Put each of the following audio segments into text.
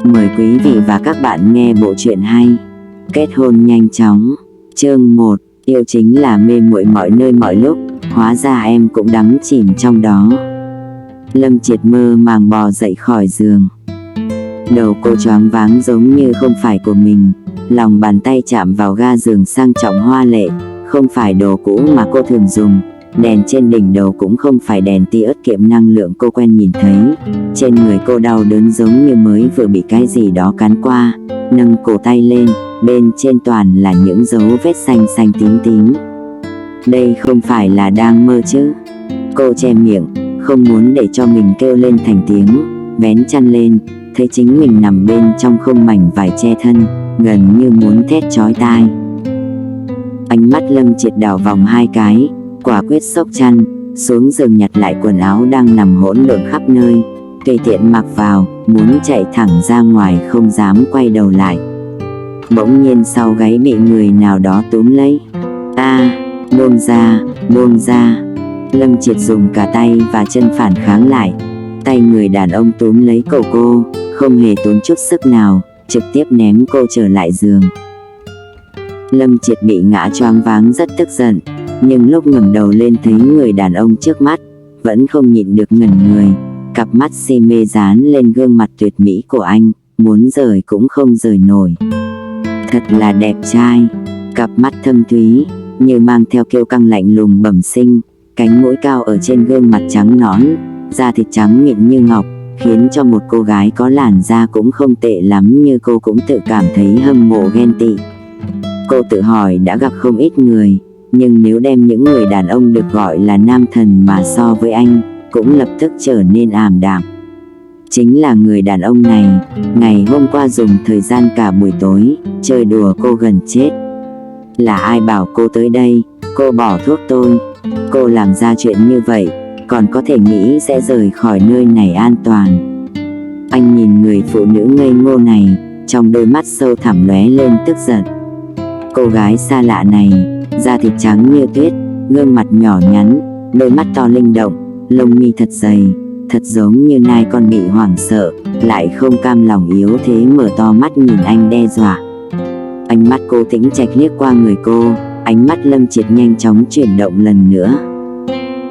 Mời quý vị và các bạn nghe bộ truyện hay Kết hôn nhanh chóng. Chương 1. Yêu chính là mê muội mọi nơi mọi lúc, hóa ra em cũng đắm chìm trong đó. Lâm Triệt mơ màng bò dậy khỏi giường. Đầu cô choáng váng giống như không phải của mình. Lòng bàn tay chạm vào ga giường sang trọng hoa lệ, không phải đồ cũ mà cô thường dùng. Đèn trên đỉnh đầu cũng không phải đèn tia ớt kiệm năng lượng cô quen nhìn thấy. Trên người cô đau đớn giống như mới vừa bị cái gì đó cắn qua. Nâng cổ tay lên, bên trên toàn là những dấu vết xanh xanh tím tím. Đây không phải là đang mơ chứ? Cô che miệng, không muốn để cho mình kêu lên thành tiếng. Vén chăn lên, thấy chính mình nằm bên trong không mảnh vải che thân, gần như muốn thét chói tai. Ánh mắt Lâm Triệt đảo vòng hai cái, quả quyết xốc chăn, xuống giường nhặt lại quần áo đang nằm hỗn độn khắp nơi, tùy tiện mặc vào, muốn chạy thẳng ra ngoài không dám quay đầu lại. Bỗng nhiên sau gáy bị người nào đó túm lấy. Buông ra, buông ra. Lâm Triệt dùng cả tay và chân phản kháng lại. Tay người đàn ông túm lấy cổ cô, không hề tốn chút sức nào, trực tiếp ném cô trở lại giường. Lâm Triệt bị ngã choáng váng rất tức giận, nhưng lúc ngẩng đầu lên thấy người đàn ông trước mắt, vẫn không nhịn được ngẩn người. Cặp mắt si mê dán lên gương mặt tuyệt mỹ của anh, muốn rời cũng không rời nổi. Thật là đẹp trai. Cặp mắt thâm thúy, như mang theo kiêu căng lạnh lùng bẩm sinh. Cánh mũi cao ở trên gương mặt trắng nõn, da thịt trắng mịn như ngọc, khiến cho một cô gái có làn da cũng không tệ lắm như cô cũng tự cảm thấy hâm mộ ghen tị. Cô tự hỏi đã gặp không ít người, nhưng nếu đem những người đàn ông được gọi là nam thần mà so với anh, cũng lập tức trở nên ảm đạm. Chính là người đàn ông này, ngày hôm qua dùng thời gian cả buổi tối, chơi đùa cô gần chết. Là ai bảo cô tới đây, cô bỏ thuốc tôi, cô làm ra chuyện như vậy, còn có thể nghĩ sẽ rời khỏi nơi này an toàn. Anh nhìn người phụ nữ ngây ngô này, trong đôi mắt sâu thẳm lóe lên tức giận. Cô gái xa lạ này, da thịt trắng như tuyết, gương mặt nhỏ nhắn, đôi mắt to linh động, lông mi thật dày, thật giống như nai con bị hoảng sợ, lại không cam lòng yếu thế mở to mắt nhìn anh đe dọa. Ánh mắt cô tĩnh trạch liếc qua người cô, ánh mắt Lâm Triệt nhanh chóng chuyển động lần nữa.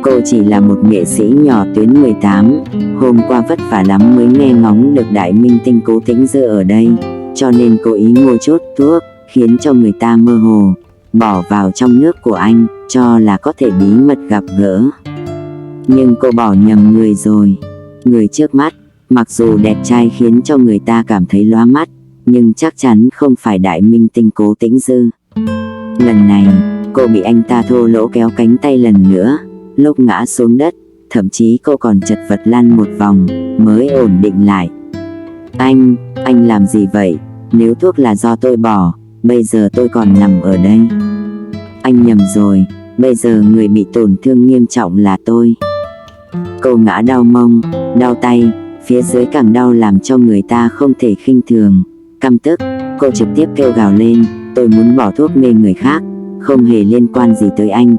Cô chỉ là một nghệ sĩ nhỏ tuyến 18, hôm qua vất vả lắm mới nghe ngóng được đại minh tinh Cố Tĩnh Dư ở đây, cho nên cố ý mua chút thuốc, khiến cho người ta mơ hồ, bỏ vào trong nước của anh, cho là có thể bí mật gặp gỡ. Nhưng cô bỏ nhầm người rồi. Người trước mắt, mặc dù đẹp trai khiến cho người ta cảm thấy lóa mắt, nhưng chắc chắn không phải đại minh tinh Cố Tĩnh Dư. Lần này, cô bị anh ta thô lỗ kéo cánh tay lần nữa, lúc ngã xuống đất, thậm chí cô còn chật vật lăn một vòng, mới ổn định lại. Anh làm gì vậy? Nếu thuốc là do tôi bỏ, bây giờ tôi còn nằm ở đây. Anh nhầm rồi, bây giờ người bị tổn thương nghiêm trọng là tôi. Cô ngã đau mông, đau tay, phía dưới càng đau làm cho người ta không thể khinh thường. Căm tức, cô trực tiếp kêu gào lên, tôi muốn bỏ thuốc mê người khác, không hề liên quan gì tới anh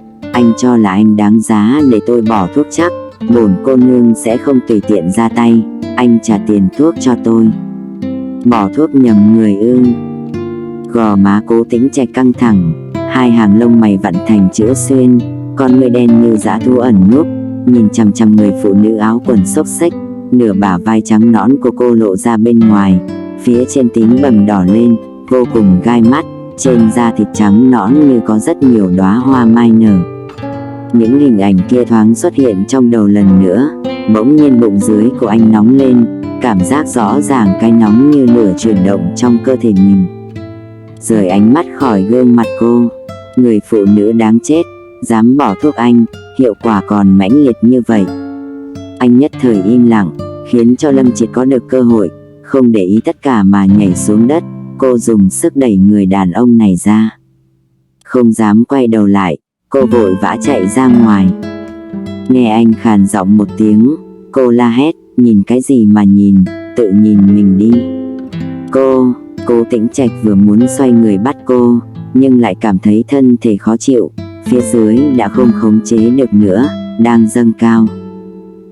cho là anh đáng giá để tôi bỏ thuốc chắc, bổn cô nương sẽ không tùy tiện ra tay, anh trả tiền thuốc cho tôi. Bỏ thuốc nhầm người ư? Gò má Cố Tĩnh Trạch căng thẳng, hai hàng lông mày vặn thành chữ xuyên, con người đen như dã thú ẩn núp, nhìn chằm chằm người phụ nữ áo quần xốc xếch, nửa bả vai trắng nõn của cô lộ ra bên ngoài, phía trên tím bầm đỏ lên, vô cùng gai mắt, trên da thịt trắng nõn như có rất nhiều đóa hoa mai nở. Những hình ảnh kia thoáng xuất hiện trong đầu lần nữa, bỗng nhiên bụng dưới của anh nóng lên, cảm giác rõ ràng cái nóng như lửa chuyển động trong cơ thể mình. Rời ánh mắt khỏi gương mặt cô, người phụ nữ đáng chết, dám bỏ thuốc anh, hiệu quả còn mãnh liệt như vậy. Anh nhất thời im lặng, khiến cho Lâm Triệt có được cơ hội, không để ý tất cả mà nhảy xuống đất. Cô dùng sức đẩy người đàn ông này ra. Không dám quay đầu lại, cô vội vã chạy ra ngoài. Nghe anh khàn giọng một tiếng, cô la hét, nhìn cái gì mà nhìn, tự nhìn mình đi. Cố Tĩnh Trạch vừa muốn xoay người bắt cô, nhưng lại cảm thấy thân thể khó chịu, phía dưới đã không khống chế được nữa, đang dâng cao.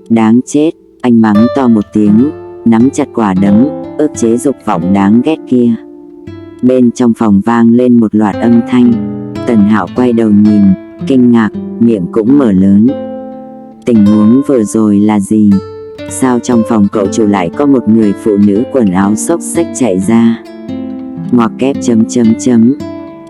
Đáng chết, anh mắng to một tiếng, nắm chặt quả đấm, ức chế dục vọng đáng ghét kia. Bên trong phòng vang lên một loạt âm thanh. Tần Hạo quay đầu nhìn, kinh ngạc, miệng cũng mở lớn. Tình huống vừa rồi là gì? Sao trong phòng cậu chủ lại có một người phụ nữ quần áo xốc xếch chạy ra? Ngoặc kép ...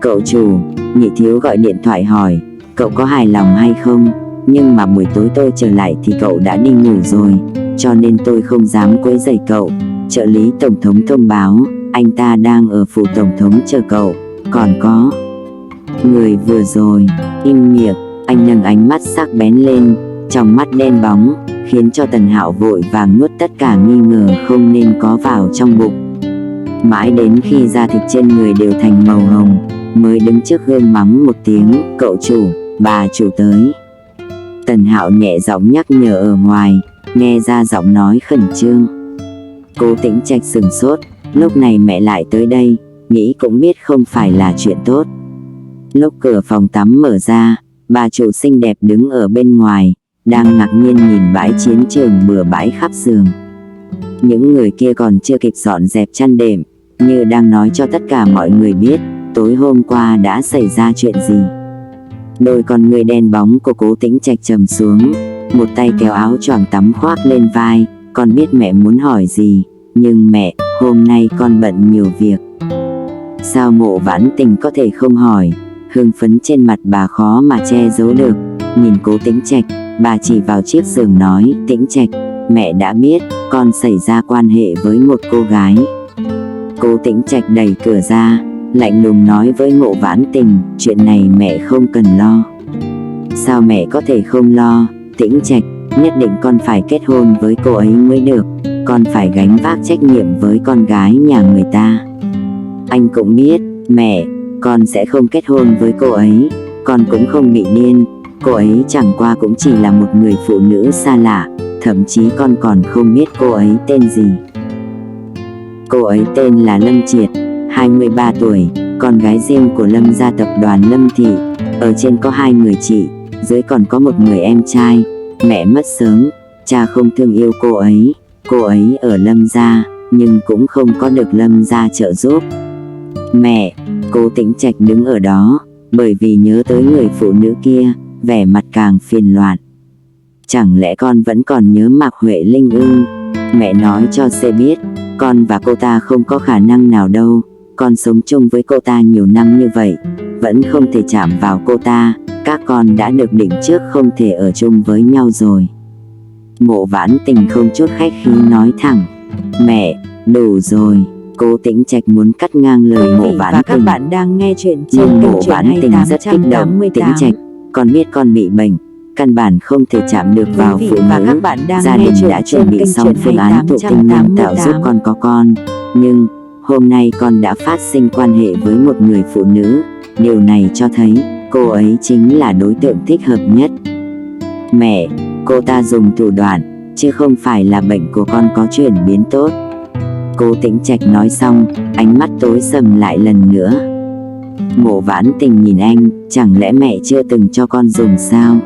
Cậu chủ, nhị thiếu gọi điện thoại hỏi, cậu có hài lòng hay không? Nhưng mà buổi tối tôi trở lại thì cậu đã đi ngủ rồi, cho nên tôi không dám quấy rầy cậu. Trợ lý tổng thống thông báo, anh ta đang ở phủ tổng thống chờ cậu. Còn có người vừa rồi, im miệng. Anh nâng ánh mắt sắc bén lên, trong mắt đen bóng, khiến cho Tần Hạo vội vàng nuốt tất cả nghi ngờ không nên có vào trong bụng. Mãi đến khi da thịt trên người đều thành màu hồng, mới đứng trước gương mắng một tiếng, cậu chủ, bà chủ tới. Tần Hạo nhẹ giọng nhắc nhở ở ngoài, nghe ra giọng nói khẩn trương. Cố Tĩnh Trạch sừng sốt, lúc này mẹ lại tới đây, nghĩ cũng biết không phải là chuyện tốt. Lúc cửa phòng tắm mở ra, bà chủ xinh đẹp đứng ở bên ngoài, đang ngạc nhiên nhìn bãi chiến trường bừa bãi khắp giường. Những người kia còn chưa kịp dọn dẹp chăn đệm, như đang nói cho tất cả mọi người biết, tối hôm qua đã xảy ra chuyện gì. Đôi con người đen bóng của Cố Tĩnh Trạch trầm xuống, một tay kéo áo choàng tắm khoác lên vai. Con biết mẹ muốn hỏi gì, nhưng mẹ, hôm nay con bận nhiều việc. Sao Mộ Vãn Tình có thể không hỏi? Hưng phấn trên mặt bà khó mà che giấu được. Nhìn Cố Tĩnh Trạch, bà chỉ vào chiếc giường nói, Tĩnh Trạch, mẹ đã biết, con xảy ra quan hệ với một cô gái. Cố Tĩnh Trạch đẩy cửa ra, lạnh lùng nói với Mộ Vãn Tình, chuyện này mẹ không cần lo. Sao mẹ có thể không lo? Tĩnh Trạch, nhất định con phải kết hôn với cô ấy mới được. Con phải gánh vác trách nhiệm với con gái nhà người ta. Anh cũng biết, mẹ, con sẽ không kết hôn với cô ấy. Con cũng không bị điên. Cô ấy chẳng qua cũng chỉ là một người phụ nữ xa lạ. Thậm chí con còn không biết cô ấy tên gì. Cô ấy tên là Lâm Triệt, 23 tuổi, con gái riêng của Lâm gia tập đoàn Lâm Thị. Ở trên có 2 người chị, dưới còn có một người em trai. Mẹ mất sớm, cha không thương yêu cô ấy. Cô ấy ở Lâm gia, nhưng cũng không có được Lâm gia trợ giúp. Mẹ, Cố Tĩnh Trạch đứng ở đó, bởi vì nhớ tới người phụ nữ kia, vẻ mặt càng phiền loạn. Chẳng lẽ con vẫn còn nhớ Mạc Huệ Linh ư? Mẹ nói cho C biết, con và cô ta không có khả năng nào đâu. Con sống chung với cô ta nhiều năm như vậy, vẫn không thể chạm vào cô ta. Các con đã được định trước không thể ở chung với nhau rồi. Mộ Vãn Tình không chút khách khí nói thẳng, mẹ, đủ rồi. Cố Tĩnh Trạch muốn cắt ngang lời Mộ Vãn Tình. Các bạn đang nghe chuyện trên kênh Mộ Vãn Tình rất kích động. Tĩnh Trạch, con biết con bị bệnh, căn bản không thể chạm được vào phụ nữ. Gia đình đã chuẩn bị xong phương án thụ tinh nhân tạo giúp con có con. Nhưng hôm nay con đã phát sinh quan hệ với một người phụ nữ. Điều này cho thấy cô ấy chính là đối tượng thích hợp nhất. Mẹ, cô ta dùng thủ đoạn, chứ không phải là bệnh của con có chuyển biến tốt. Cố Tĩnh Trạch nói xong, ánh mắt tối sầm lại lần nữa. Mộ Vãn Tình nhìn anh, chẳng lẽ mẹ chưa từng cho con dùng sao?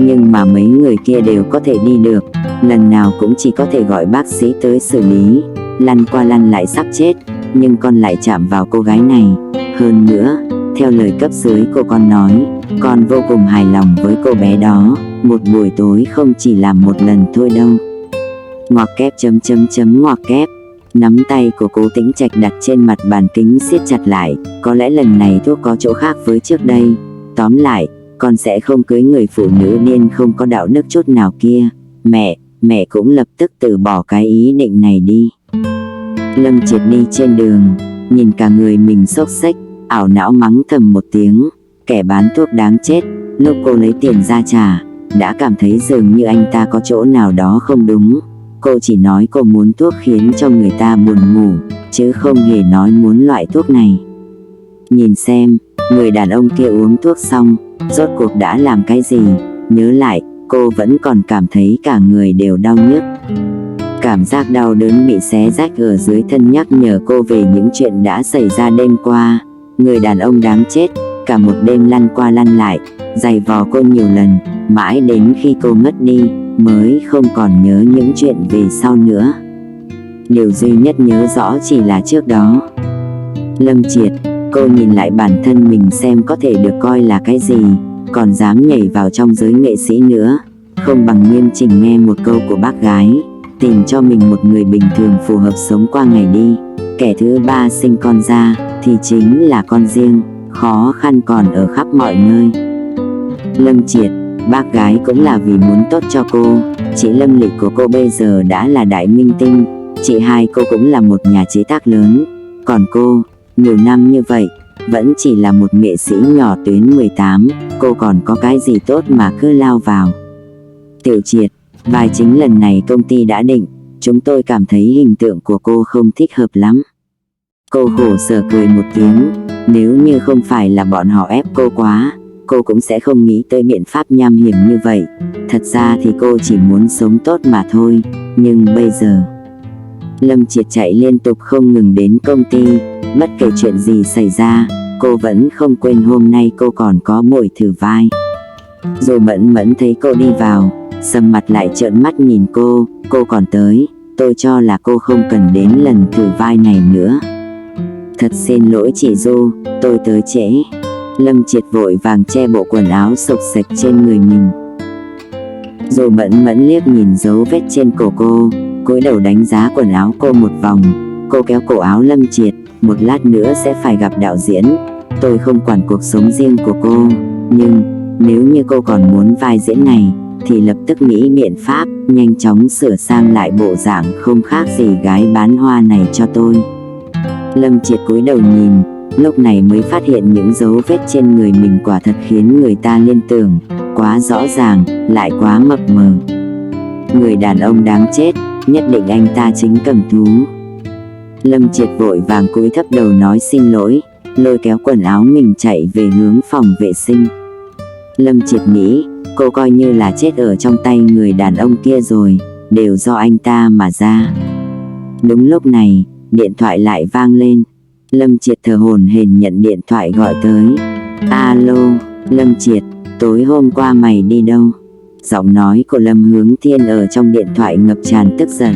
Nhưng mà mấy người kia đều có thể đi được, lần nào cũng chỉ có thể gọi bác sĩ tới xử lý. Lăn qua lăn lại sắp chết, nhưng con lại chạm vào cô gái này. Hơn nữa, theo lời cấp dưới cô con nói, con vô cùng hài lòng với cô bé đó. Một buổi tối không chỉ làm một lần thôi đâu. Ngoặc kép ... ngoặc kép. Nắm tay của Cố Tĩnh Trạch đặt trên mặt bàn kính siết chặt lại. Có lẽ lần này thuốc có chỗ khác với trước đây. Tóm lại, con sẽ không cưới người phụ nữ điên không có đạo đức chút nào kia. Mẹ cũng lập tức từ bỏ cái ý định này đi. Lâm Triệt đi trên đường, nhìn cả người mình xốc xếch, ảo não mắng thầm một tiếng, kẻ bán thuốc đáng chết. Lúc cô lấy tiền ra trả, đã cảm thấy dường như anh ta có chỗ nào đó không đúng. Cô chỉ nói cô muốn thuốc khiến cho người ta buồn ngủ, chứ không hề nói muốn loại thuốc này. Nhìn xem, người đàn ông kia uống thuốc xong, rốt cuộc đã làm cái gì? Nhớ lại, cô vẫn còn cảm thấy cả người đều đau nhức. Cảm giác đau đớn bị xé rách ở dưới thân nhắc nhở cô về những chuyện đã xảy ra đêm qua. Người đàn ông đáng chết, cả một đêm lăn qua lăn lại, giày vò cô nhiều lần, mãi đến khi cô mất đi, mới không còn nhớ những chuyện về sau nữa. Điều duy nhất nhớ rõ chỉ là trước đó. Lâm Triệt, cô nhìn lại bản thân mình xem có thể được coi là cái gì, còn dám nhảy vào trong giới nghệ sĩ nữa. Không bằng nghiêm chỉnh nghe một câu của bác gái, tìm cho mình một người bình thường phù hợp sống qua ngày đi. Kẻ thứ ba sinh con ra thì chính là con riêng, khó khăn còn ở khắp mọi nơi. Lâm Triệt, bác gái cũng là vì muốn tốt cho cô. Chị Lâm Lị của cô bây giờ đã là đại minh tinh, chị hai cô cũng là một nhà chế tác lớn. Còn cô, nhiều năm như vậy, vẫn chỉ là một nghệ sĩ nhỏ tuyến 18, cô còn có cái gì tốt mà cứ lao vào. Tiểu Triệt, vai chính lần này công ty đã định, chúng tôi cảm thấy hình tượng của cô không thích hợp lắm. Cô khổ sở cười một tiếng, nếu như không phải là bọn họ ép cô quá, cô cũng sẽ không nghĩ tới biện pháp nham hiểm như vậy. Thật ra thì cô chỉ muốn sống tốt mà thôi, nhưng bây giờ... Lâm Triệt chạy liên tục không ngừng đến công ty, bất kể chuyện gì xảy ra, cô vẫn không quên hôm nay cô còn có buổi thử vai. Rồi Mẫn Mẫn thấy cô đi vào, sầm mặt lại trợn mắt nhìn cô còn tới, tôi cho là cô không cần đến lần thử vai này nữa. Thật xin lỗi chị Du, tôi tới trễ. Lâm Triệt vội vàng che bộ quần áo xộc xệch trên người mình. Rồi Mẫn Mẫn liếc nhìn dấu vết trên cổ cô, cúi đầu đánh giá quần áo cô một vòng. Cô kéo cổ áo Lâm Triệt, một lát nữa sẽ phải gặp đạo diễn. Tôi không quản cuộc sống riêng của cô, nhưng nếu như cô còn muốn vai diễn này, thì lập tức nghĩ biện pháp, nhanh chóng sửa sang lại bộ dạng không khác gì gái bán hoa này cho tôi. Lâm Triệt cúi đầu nhìn, lúc này mới phát hiện những dấu vết trên người mình quả thật khiến người ta liên tưởng, quá rõ ràng, lại quá mập mờ. Người đàn ông đáng chết, nhất định anh ta chính cầm thú. Lâm Triệt vội vàng cúi thấp đầu nói xin lỗi, lôi kéo quần áo mình chạy về hướng phòng vệ sinh. Lâm Triệt nghĩ, cô coi như là chết ở trong tay người đàn ông kia rồi, đều do anh ta mà ra. Đúng lúc này, điện thoại lại vang lên. Lâm Triệt thở hổn hển nhận điện thoại gọi tới. Alo, Lâm Triệt, tối hôm qua mày đi đâu? Giọng nói của Lâm Hướng Thiên ở trong điện thoại ngập tràn tức giận.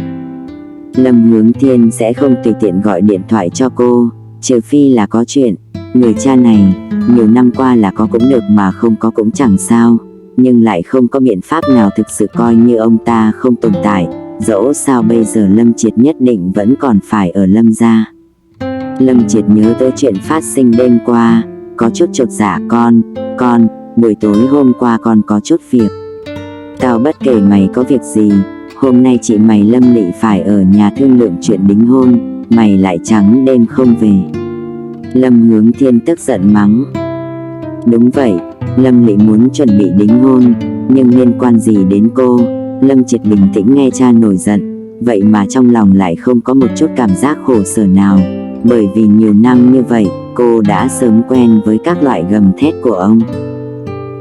Lâm Hướng Thiên sẽ không tùy tiện gọi điện thoại cho cô, trừ phi là có chuyện. Người cha này, nhiều năm qua là có cũng được mà không có cũng chẳng sao, nhưng lại không có biện pháp nào thực sự coi như ông ta không tồn tại. Dẫu sao bây giờ Lâm Triệt nhất định vẫn còn phải ở Lâm gia. Lâm Triệt nhớ tới chuyện phát sinh đêm qua, có chút chột dạ. Con, buổi tối hôm qua con có chút việc. Tao bất kể mày có việc gì, hôm nay chị mày Lâm Lị phải ở nhà thương lượng chuyện đính hôn, mày lại trắng đêm không về. Lâm Hướng Thiên tức giận mắng. Đúng vậy, Lâm Lị muốn chuẩn bị đính hôn, nhưng liên quan gì đến cô? Lâm Triệt bình tĩnh nghe cha nổi giận, vậy mà trong lòng lại không có một chút cảm giác khổ sở nào, bởi vì nhiều năm như vậy, cô đã sớm quen với các loại gầm thét của ông.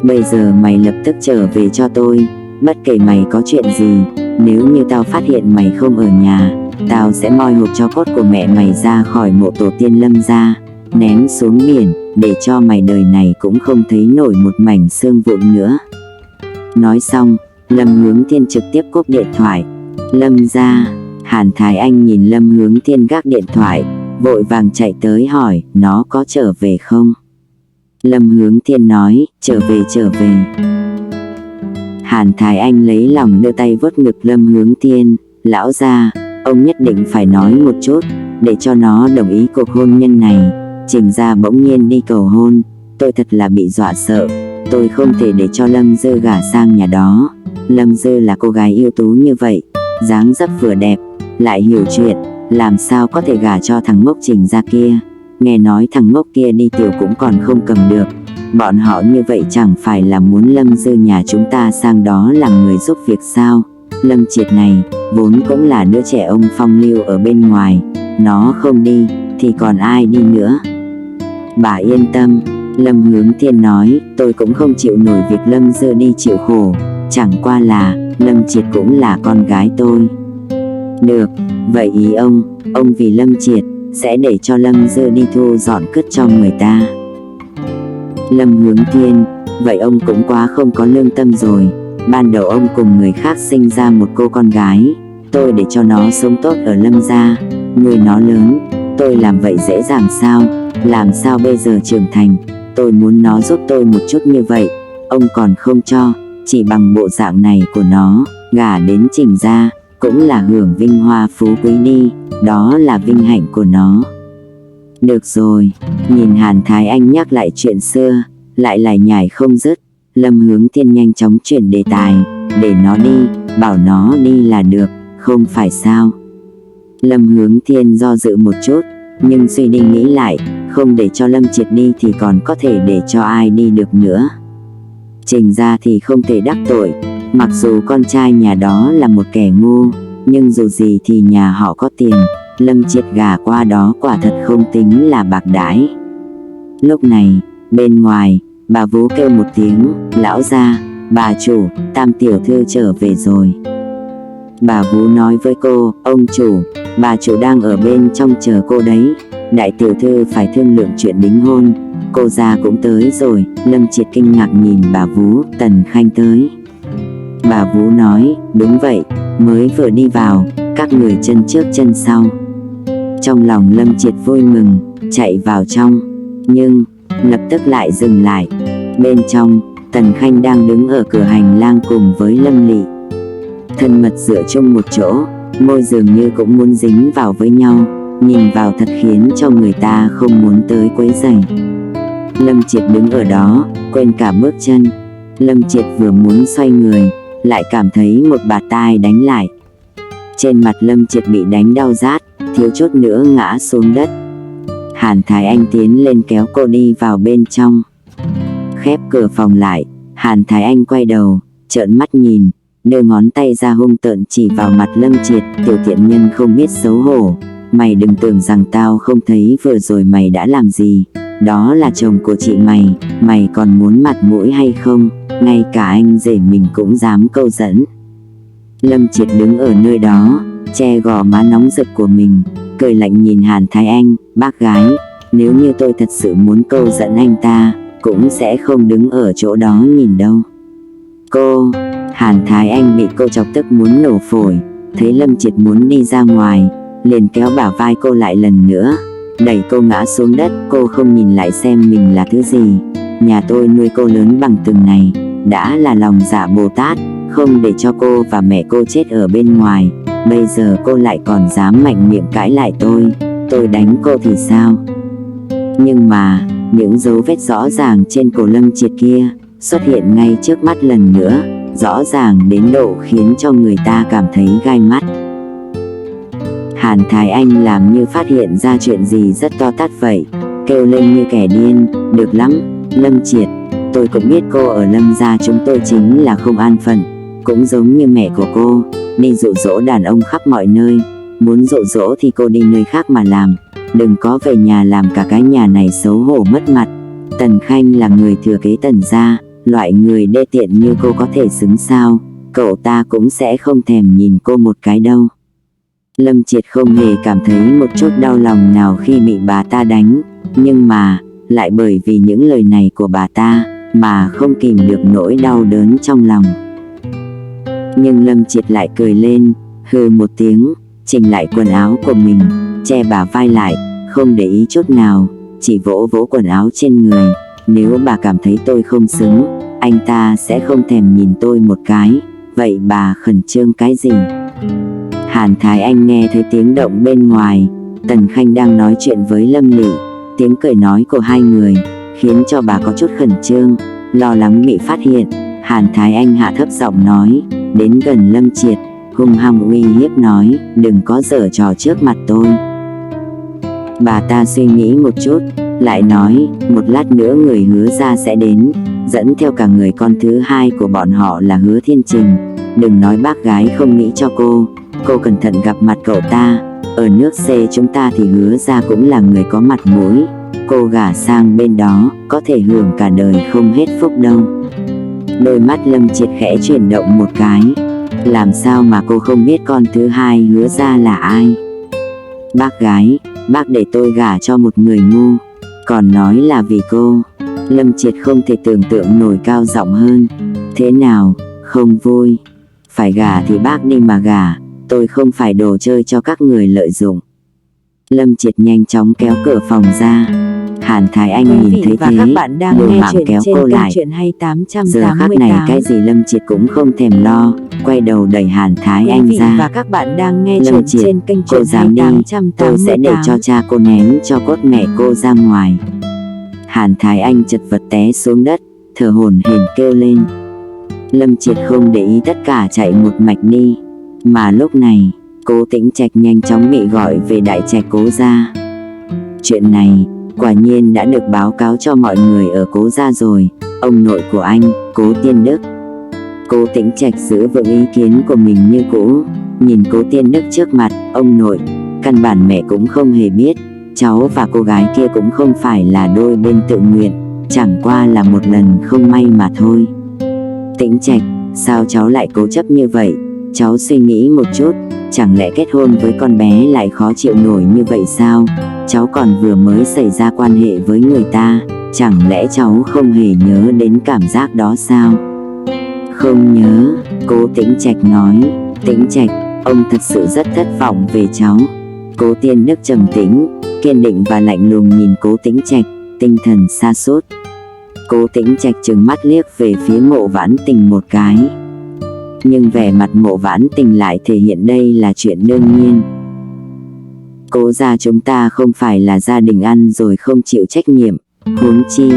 Bây giờ mày lập tức trở về cho tôi, bất kể mày có chuyện gì, nếu như tao phát hiện mày không ở nhà, tao sẽ moi hộp tro cốt của mẹ mày ra khỏi mộ tổ tiên Lâm gia, ném xuống biển, để cho mày đời này cũng không thấy nổi một mảnh xương vụn nữa. Nói xong, Lâm Hướng Thiên trực tiếp cúp điện thoại. Lâm gia, Hàn Thái Anh nhìn Lâm Hướng Thiên gác điện thoại, vội vàng chạy tới hỏi, nó có trở về không? Lâm Hướng Thiên nói, trở về. Hàn Thái Anh lấy lòng đưa tay vuốt ngực Lâm Hướng Thiên, lão gia, ông nhất định phải nói một chút, để cho nó đồng ý cuộc hôn nhân này. Trình gia bỗng nhiên đi cầu hôn, tôi thật là bị dọa sợ, tôi không thể để cho Lâm Dư gả sang nhà đó. Lâm Dư là cô gái ưu tú như vậy, dáng dấp vừa đẹp, lại hiểu chuyện, làm sao có thể gả cho thằng ngốc Trình gia kia. Nghe nói thằng ngốc kia đi tiểu cũng còn không cầm được. Bọn họ như vậy chẳng phải là muốn Lâm Dư nhà chúng ta sang đó làm người giúp việc sao? Lâm Triệt này, vốn cũng là đứa trẻ ông phong lưu ở bên ngoài, nó không đi, thì còn ai đi nữa? Bà yên tâm, Lâm Hướng Thiên nói, tôi cũng không chịu nổi việc Lâm Dư đi chịu khổ, chẳng qua là, Lâm Triệt cũng là con gái tôi. Được, vậy ý ông vì Lâm Triệt, sẽ để cho Lâm Dư đi thu dọn cứt cho người ta. Lâm Hướng Thiên, vậy ông cũng quá không có lương tâm rồi. Ban đầu ông cùng người khác sinh ra một cô con gái, tôi để cho nó sống tốt ở Lâm gia, nuôi nó lớn. Tôi làm vậy dễ dàng sao? Làm sao bây giờ trưởng thành, tôi muốn nó giúp tôi một chút như vậy, ông còn không cho. Chỉ bằng bộ dạng này của nó, gả đến Trình gia, cũng là hưởng vinh hoa phú quý đi, đó là vinh hạnh của nó. Được rồi, nhìn Hàn Thái Anh nhắc lại chuyện xưa, lại lải nhải không dứt, Lâm Hướng Thiên nhanh chóng chuyển đề tài, để nó đi, bảo nó đi là được, không phải sao? Lâm Hướng Thiên do dự một chút, nhưng suy đi nghĩ lại, không để cho Lâm Triệt đi thì còn có thể để cho ai đi được nữa. Trình gia thì không thể đắc tội, mặc dù con trai nhà đó là một kẻ ngu, nhưng dù gì thì nhà họ có tiền, Lâm Triệt gả qua đó quả thật không tính là bạc đãi. Lúc này, bên ngoài, bà Vú kêu một tiếng, lão gia, bà chủ, Tam tiểu thư trở về rồi. Bà Vú nói với cô, ông chủ, bà chủ đang ở bên trong chờ cô đấy, đại tiểu thư phải thương lượng chuyện đính hôn, cô già cũng tới rồi. Lâm Triệt kinh ngạc nhìn bà Vú, Tần Khanh tới. Bà Vú nói, đúng vậy, mới vừa đi vào, các người chân trước chân sau. Trong lòng Lâm Triệt vui mừng, chạy vào trong, nhưng lập tức lại dừng lại. Bên trong, Tần Khanh đang đứng ở cửa hành lang cùng với Lâm Lị, thân mật dựa chung một chỗ, môi dường như cũng muốn dính vào với nhau, nhìn vào thật khiến cho người ta không muốn tới quấy rầy. Lâm Triệt đứng ở đó, quên cả bước chân. Lâm Triệt vừa muốn xoay người, lại cảm thấy một bạt tai đánh lại. Trên mặt Lâm Triệt bị đánh đau rát, thiếu chút nữa ngã xuống đất. Hàn Thái Anh tiến lên kéo cô đi vào bên trong. Khép cửa phòng lại, Hàn Thái Anh quay đầu, trợn mắt nhìn, đưa ngón tay ra hung tợn chỉ vào mặt Lâm Triệt. Tiểu tiện nhân không biết xấu hổ, mày đừng tưởng rằng tao không thấy vừa rồi mày đã làm gì, đó là chồng của chị mày, mày còn muốn mặt mũi hay không, ngay cả anh rể mình cũng dám câu dẫn. Lâm Triệt đứng ở nơi đó, che gò má nóng rực của mình, cười lạnh nhìn Hàn Thái Anh, bác gái, nếu như tôi thật sự muốn câu dẫn anh ta, cũng sẽ không đứng ở chỗ đó nhìn đâu. Cô, Hàn Thái Anh bị cô chọc tức muốn nổ phổi, thấy Lâm Triệt muốn đi ra ngoài, liền kéo bả vai cô lại lần nữa, đẩy cô ngã xuống đất. Cô không nhìn lại xem mình là thứ gì, nhà tôi nuôi cô lớn bằng từng này, đã là lòng dạ Bồ Tát, không để cho cô và mẹ cô chết ở bên ngoài, bây giờ cô lại còn dám mạnh miệng cãi lại tôi đánh cô thì sao? Nhưng mà, những dấu vết rõ ràng trên cổ Lâm Triệt kia, xuất hiện ngay trước mắt lần nữa, rõ ràng đến độ khiến cho người ta cảm thấy gai mắt. Hàn Thái Anh làm như phát hiện ra chuyện gì rất to tát vậy, kêu lên như kẻ điên, được lắm, Lâm Triệt, tôi cũng biết cô ở Lâm gia chúng tôi chính là không an phận, cũng giống như mẹ của cô, đi dụ dỗ đàn ông khắp mọi nơi, muốn dụ dỗ thì cô đi nơi khác mà làm, đừng có về nhà làm cả cái nhà này xấu hổ mất mặt. Tần Khanh là người thừa kế Tần gia, loại người đê tiện như cô có thể xứng sao, cậu ta cũng sẽ không thèm nhìn cô một cái đâu. Lâm Triệt không hề cảm thấy một chút đau lòng nào khi bị bà ta đánh, nhưng mà, lại bởi vì những lời này của bà ta, mà không kìm được nỗi đau đớn trong lòng. Nhưng Lâm Triệt lại cười lên, hừ một tiếng, chỉnh lại quần áo của mình, che bả vai lại, không để ý chút nào, chỉ vỗ vỗ quần áo trên người. Nếu bà cảm thấy tôi không xứng, anh ta sẽ không thèm nhìn tôi một cái, vậy bà khẩn trương cái gì? Hàn Thái Anh nghe thấy tiếng động bên ngoài, Tần Khanh đang nói chuyện với Lâm Lị, tiếng cười nói của hai người, khiến cho bà có chút khẩn trương, lo lắng bị phát hiện. Hàn Thái Anh hạ thấp giọng nói, đến gần Lâm Triệt, hung hăng uy hiếp nói, đừng có giở trò trước mặt tôi. Bà ta suy nghĩ một chút, lại nói, một lát nữa người Hứa gia sẽ đến, dẫn theo cả người con thứ hai của bọn họ là Hứa Thiên Trình. Đừng nói bác gái không nghĩ cho cô cẩn thận gặp mặt cậu ta, ở nước C chúng ta thì Hứa gia cũng là người có mặt mũi, cô gả sang bên đó, có thể hưởng cả đời không hết phúc đâu. Đôi mắt Lâm Triệt khẽ chuyển động một cái, làm sao mà cô không biết con thứ hai Hứa gia là ai? Bác gái, bác để tôi gả cho một người ngu, còn nói là vì cô. Lâm Triệt không thể tưởng tượng nổi cao giọng hơn. Thế nào, không vui? Phải gả thì bác đi mà gả, tôi không phải đồ chơi cho các người lợi dụng. Lâm Triệt nhanh chóng kéo cửa phòng ra. Hàn Thái Anh nhìn thấy thế, các bạn đang liều nghe mạng chuyện kéo trên cô kênh lại. Truyện Hay Giờ khắc này 888. cái gì Lâm Triệt cũng không thèm lo, quay đầu đẩy Hàn Thái Anh ra. Và các bạn đang nghe Lâm chuyện Triệt, trên kênh cô Truyện Hay dám đi, 888. tôi sẽ để cho cha cô ném cho cốt mẹ cô ra ngoài. Hàn Thái Anh chật vật té xuống đất, thở hổn hển kêu lên. Lâm Triệt không để ý tất cả chạy một mạch đi. Mà lúc này, Cố Tĩnh Trạch nhanh chóng bị gọi về đại trạch Cố gia. Chuyện này, quả nhiên đã được báo cáo cho mọi người ở Cố gia rồi. Ông nội của anh, Cố Tiên Đức. Cố Tĩnh Trạch giữ vững ý kiến của mình như cũ. Nhìn Cố Tiên Đức trước mặt, ông nội, căn bản mẹ cũng không hề biết. Cháu và cô gái kia cũng không phải là đôi bên tự nguyện, chẳng qua là một lần không may mà thôi. Tĩnh Trạch, sao cháu lại cố chấp như vậy? Cháu suy nghĩ một chút, chẳng lẽ kết hôn với con bé lại khó chịu nổi như vậy sao? Cháu còn vừa mới xảy ra quan hệ với người ta, chẳng lẽ cháu không hề nhớ đến cảm giác đó sao? Không nhớ, Cố Tĩnh Trạch nói. Tĩnh Trạch, ông thật sự rất thất vọng về cháu. Cố Tiên Đức trầm tĩnh, kiên định và lạnh lùng nhìn Cố Tĩnh Trạch, tinh thần sa sút. Cố Tĩnh Trạch trừng mắt liếc về phía Mộ Vãn Tình một cái. Nhưng vẻ mặt Mộ Vãn Tình lại thể hiện đây là chuyện đương nhiên. Cố gia chúng ta không phải là gia đình ăn rồi không chịu trách nhiệm. Huống chi,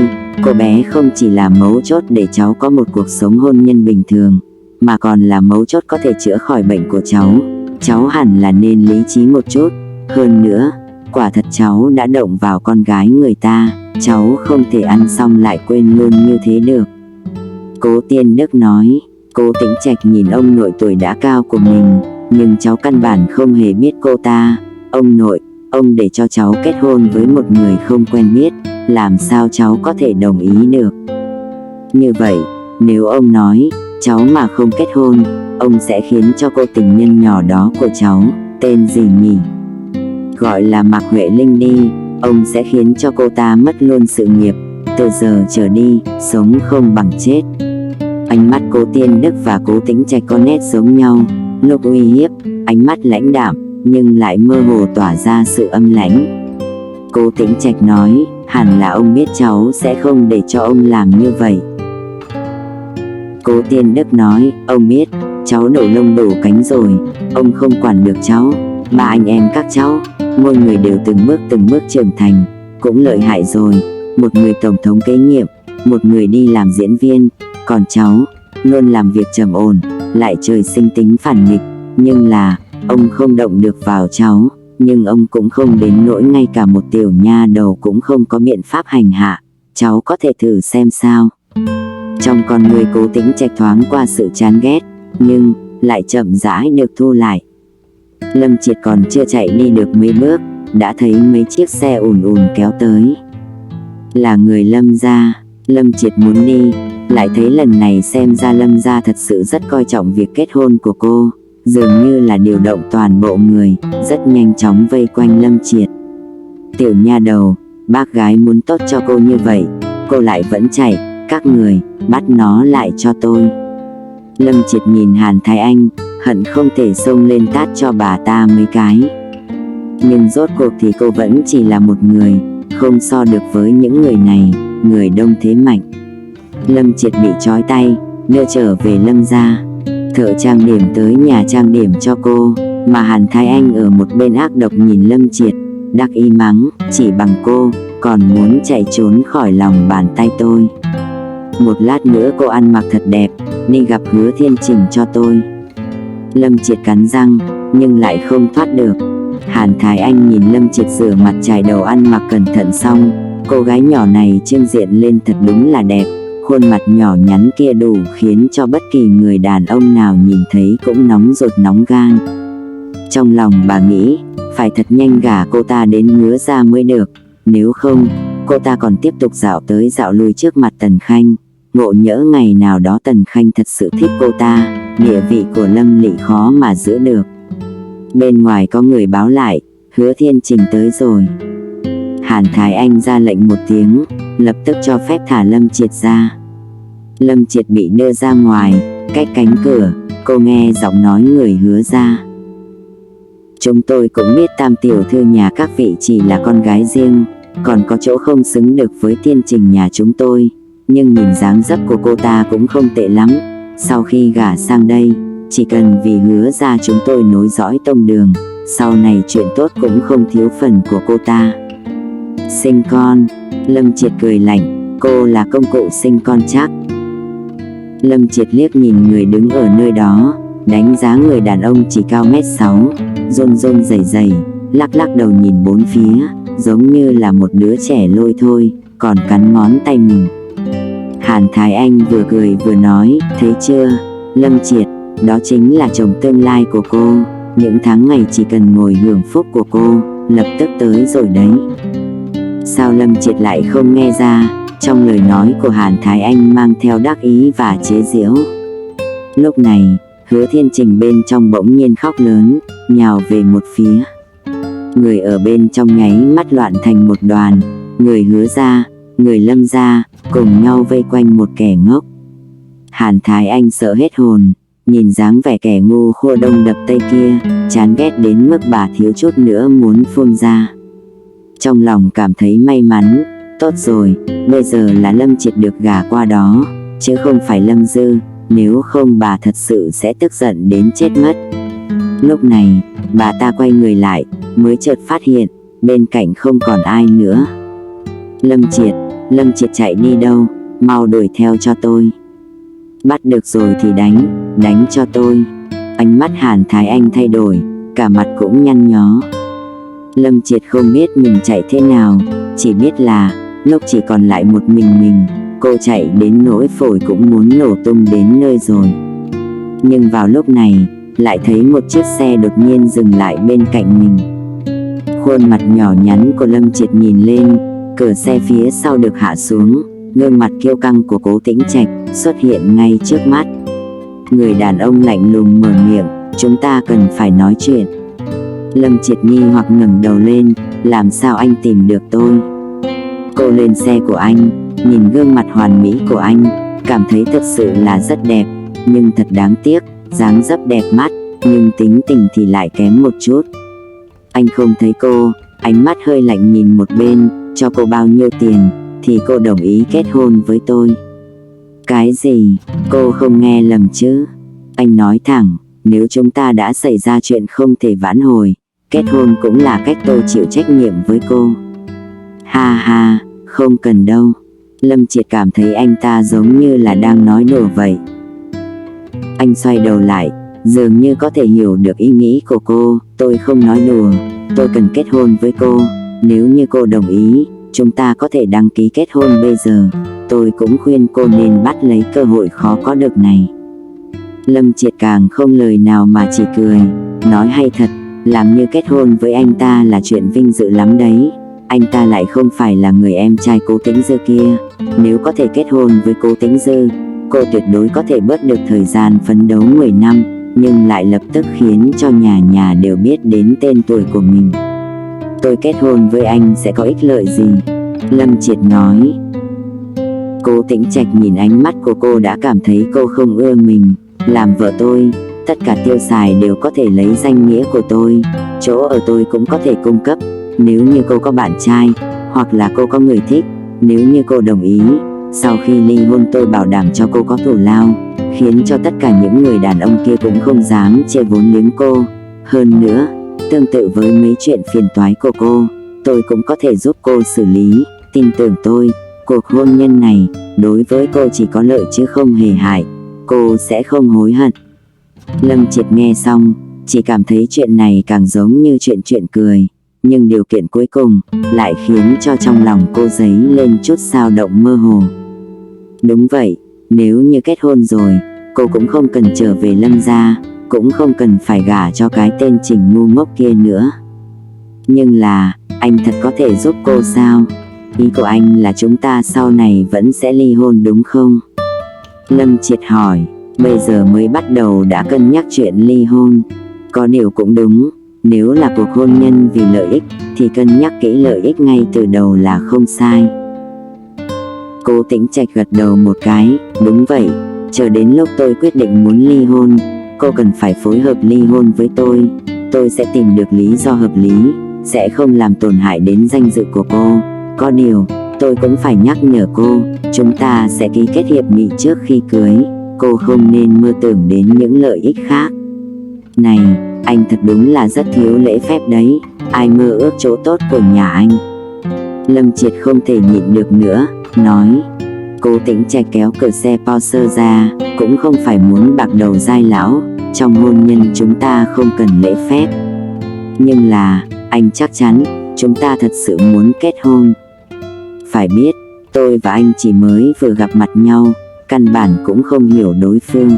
cô bé không chỉ là mấu chốt để cháu có một cuộc sống hôn nhân bình thường, mà còn là mấu chốt có thể chữa khỏi bệnh của cháu. Cháu hẳn là nên lý trí một chút. Hơn nữa, quả thật cháu đã động vào con gái người ta, cháu không thể ăn xong lại quên luôn như thế được. Cố Tiên Đức nói. Cố Tĩnh Trạch nhìn ông nội tuổi đã cao của mình, nhưng cháu căn bản không hề biết cô ta. Ông nội, ông để cho cháu kết hôn với một người không quen biết, làm sao cháu có thể đồng ý được? Như vậy, nếu ông nói, cháu mà không kết hôn, ông sẽ khiến cho cô tình nhân nhỏ đó của cháu, tên gì nhỉ? Gọi là Mạc Huệ Linh đi, ông sẽ khiến cho cô ta mất luôn sự nghiệp, từ giờ trở đi, sống không bằng chết. Ánh mắt Cố Tiên Đức và Cố Tĩnh Trạch có nét giống nhau, lúc uy hiếp, ánh mắt lãnh đạm, nhưng lại mơ hồ tỏa ra sự âm lãnh. Cố Tĩnh Trạch nói, hẳn là ông biết cháu sẽ không để cho ông làm như vậy. Cố Tiên Đức nói, ông biết, cháu đổ lông đổ cánh rồi, ông không quản được cháu. Ba anh em các cháu, mỗi người đều từng bước trưởng thành, cũng lợi hại rồi. Một người tổng thống kế nhiệm, một người đi làm diễn viên, còn cháu, luôn làm việc trầm ổn, lại trời sinh tính phản nghịch. Nhưng là, ông không động được vào cháu, nhưng ông cũng không đến nỗi ngay cả một tiểu nha đầu cũng không có biện pháp hành hạ. Cháu có thể thử xem sao. Trong con người Cố Tĩnh Trạch thoáng qua sự chán ghét, nhưng lại chậm rãi được thu lại. Lâm Triệt còn chưa chạy đi được mấy bước, đã thấy mấy chiếc xe ùn ùn kéo tới. Là người Lâm gia. Lâm Triệt muốn đi, lại thấy lần này xem ra Lâm gia thật sự rất coi trọng việc kết hôn của cô, dường như là điều động toàn bộ người, rất nhanh chóng vây quanh Lâm Triệt. Tiểu nha đầu, bác gái muốn tốt cho cô như vậy, cô lại vẫn chạy, các người, bắt nó lại cho tôi. Lâm Triệt nhìn Hàn Thái Anh, hận không thể xông lên tát cho bà ta mấy cái. Nhưng rốt cuộc thì cô vẫn chỉ là một người, không so được với những người này, người đông thế mạnh. Lâm Triệt bị trói tay, đưa trở về Lâm gia. Thợ trang điểm tới nhà trang điểm cho cô, mà Hàn Thái Anh ở một bên ác độc nhìn Lâm Triệt, đắc ý mắng, chỉ bằng cô, còn muốn chạy trốn khỏi lòng bàn tay tôi. Một lát nữa cô ăn mặc thật đẹp, đi gặp Hứa Thiên Trình cho tôi. Lâm Triệt cắn răng, nhưng lại không thoát được. Hàn Thái Anh nhìn Lâm Triệt rửa mặt chải đầu ăn mặc cẩn thận xong, cô gái nhỏ này trưng diện lên thật đúng là đẹp. Khuôn mặt nhỏ nhắn kia đủ khiến cho bất kỳ người đàn ông nào nhìn thấy cũng nóng ruột nóng gan. Trong lòng bà nghĩ, phải thật nhanh gả cô ta đến Hứa gia mới được, nếu không, cô ta còn tiếp tục dạo tới dạo lui trước mặt Tần Khanh. Ngộ nhỡ ngày nào đó Tần Khanh thật sự thích cô ta, địa vị của Lâm Lị khó mà giữ được. Bên ngoài có người báo lại, Hứa Thiên Trình tới rồi. Hàn Thái Anh ra lệnh một tiếng, lập tức cho phép thả Lâm Triệt ra. Lâm Triệt bị đưa ra ngoài, cách cánh cửa, cô nghe giọng nói người Hứa gia. Chúng tôi cũng biết Tam tiểu thư nhà các vị chỉ là con gái riêng, còn có chỗ không xứng được với Thiên Trình nhà chúng tôi. Nhưng nhìn dáng dấp của cô ta cũng không tệ lắm. Sau khi gả sang đây, chỉ cần vì Hứa gia chúng tôi nối dõi tông đường, sau này chuyện tốt cũng không thiếu phần của cô ta. Sinh con? Lâm Triệt cười lạnh, cô là công cụ sinh con chắc? Lâm Triệt liếc nhìn người đứng ở nơi đó, đánh giá người đàn ông chỉ cao 1m6, run run rẩy rẩy, lắc lắc đầu nhìn bốn phía, giống như là một đứa trẻ lôi thôi, còn cắn ngón tay mình. Hàn Thái Anh vừa cười vừa nói, thấy chưa, Lâm Triệt, đó chính là chồng tương lai của cô, những tháng ngày chỉ cần ngồi hưởng phúc của cô, lập tức tới rồi đấy. Sao Lâm Triệt lại không nghe ra, trong lời nói của Hàn Thái Anh mang theo đắc ý và chế giễu. Lúc này, Hứa Thiên Trình bên trong bỗng nhiên khóc lớn, nhào về một phía. Người ở bên trong nháy mắt loạn thành một đoàn, người Hứa gia, người Lâm gia, cùng nhau vây quanh một kẻ ngốc. Hàn Thái Anh sợ hết hồn, nhìn dáng vẻ kẻ ngu khua đông đập tây kia, chán ghét đến mức bà thiếu chút nữa muốn phun ra. Trong lòng cảm thấy may mắn, tốt rồi, bây giờ là Lâm Triệt được gả qua đó, chứ không phải Lâm Dư, nếu không bà thật sự sẽ tức giận đến chết mất. Lúc này, bà ta quay người lại, mới chợt phát hiện, bên cạnh không còn ai nữa. Lâm Triệt chạy đi đâu, mau đuổi theo cho tôi. Bắt được rồi thì đánh cho tôi. Ánh mắt Hàn Thái Anh thay đổi, cả mặt cũng nhăn nhó. Lâm Triệt không biết mình chạy thế nào, chỉ biết là, lúc chỉ còn lại một mình, cô chạy đến nỗi phổi cũng muốn nổ tung đến nơi rồi. Nhưng vào lúc này, lại thấy một chiếc xe đột nhiên dừng lại bên cạnh mình. Khuôn mặt nhỏ nhắn của Lâm Triệt nhìn lên, cửa xe phía sau được hạ xuống, gương mặt kiêu căng của Cố Tĩnh Trạch xuất hiện ngay trước mắt. Người đàn ông lạnh lùng mở miệng, chúng ta cần phải nói chuyện. Lâm Triệt nghi hoặc ngẩng đầu lên, làm sao anh tìm được tôi? Cô lên xe của anh, nhìn gương mặt hoàn mỹ của anh, cảm thấy thật sự là rất đẹp, nhưng thật đáng tiếc, dáng dấp đẹp mắt, nhưng tính tình thì lại kém một chút. Anh không thấy cô, ánh mắt hơi lạnh nhìn một bên, cho cô bao nhiêu tiền, thì cô đồng ý kết hôn với tôi. Cái gì? Cô không nghe lầm chứ? Anh nói thẳng, nếu chúng ta đã xảy ra chuyện không thể vãn hồi, kết hôn cũng là cách tôi chịu trách nhiệm với cô. Ha ha, không cần đâu. Lâm Triệt cảm thấy anh ta giống như là đang nói đùa vậy. Anh xoay đầu lại, dường như có thể hiểu được ý nghĩ của cô. Tôi không nói đùa, tôi cần kết hôn với cô. Nếu như cô đồng ý, chúng ta có thể đăng ký kết hôn bây giờ. Tôi cũng khuyên cô nên bắt lấy cơ hội khó có được này. Lâm Triệt càng không lời nào mà chỉ cười, nói hay thật, làm như kết hôn với anh ta là chuyện vinh dự lắm đấy. Anh ta lại không phải là người em trai Cố Tĩnh Dư kia. Nếu có thể kết hôn với Cố Tĩnh Dư, cô tuyệt đối có thể bớt được thời gian phấn đấu 10 năm, nhưng lại lập tức khiến cho nhà đều biết đến tên tuổi của mình. Tôi kết hôn với anh sẽ có ích lợi gì? Lâm Triệt nói. Cố Tĩnh Trạch nhìn ánh mắt của cô đã cảm thấy cô không ưa mình. Làm vợ tôi, tất cả tiêu xài đều có thể lấy danh nghĩa của tôi, chỗ ở tôi cũng có thể cung cấp. Nếu như cô có bạn trai, hoặc là cô có người thích, nếu như cô đồng ý, sau khi ly hôn tôi bảo đảm cho cô có thù lao, khiến cho tất cả những người đàn ông kia cũng không dám chê vốn liếng cô. Hơn nữa, tương tự với mấy chuyện phiền toái của cô, tôi cũng có thể giúp cô xử lý. Tin tưởng tôi, cuộc hôn nhân này đối với cô chỉ có lợi chứ không hề hại. Cô sẽ không hối hận. Lâm Triệt nghe xong, chỉ cảm thấy chuyện này càng giống như chuyện cười, nhưng điều kiện cuối cùng lại khiến cho trong lòng cô dấy lên chút dao động mơ hồ. Đúng vậy, nếu như kết hôn rồi, cô cũng không cần trở về Lâm gia, cũng không cần phải gả cho cái tên Trình ngu ngốc kia nữa. Nhưng là, anh thật có thể giúp cô sao? Ý của anh là chúng ta sau này vẫn sẽ ly hôn đúng không? Lâm Triệt hỏi, bây giờ mới bắt đầu đã cân nhắc chuyện ly hôn. Có điều cũng đúng, nếu là cuộc hôn nhân vì lợi ích, thì cân nhắc kỹ lợi ích ngay từ đầu là không sai. Cố Tĩnh Trạch gật đầu một cái, đúng vậy, chờ đến lúc tôi quyết định muốn ly hôn, cô cần phải phối hợp ly hôn với tôi tôi sẽ tìm được lý do hợp lý, sẽ không làm tổn hại đến danh dự của cô. Có điều, tôi cũng phải nhắc nhở cô, chúng ta sẽ ký kết hiệp nghị trước khi cưới, cô không nên mơ tưởng đến những lợi ích khác. Này, anh thật đúng là rất thiếu lễ phép đấy, ai mơ ước chỗ tốt của nhà anh. Lâm Triệt không thể nhịn được nữa, nói. Cố Tĩnh Trạch kéo cửa xe Porsche ra, cũng không phải muốn bạc đầu dai lão, trong hôn nhân chúng ta không cần lễ phép. Nhưng là, anh chắc chắn, chúng ta thật sự muốn kết hôn. Phải biết, tôi và anh chỉ mới vừa gặp mặt nhau, căn bản cũng không hiểu đối phương.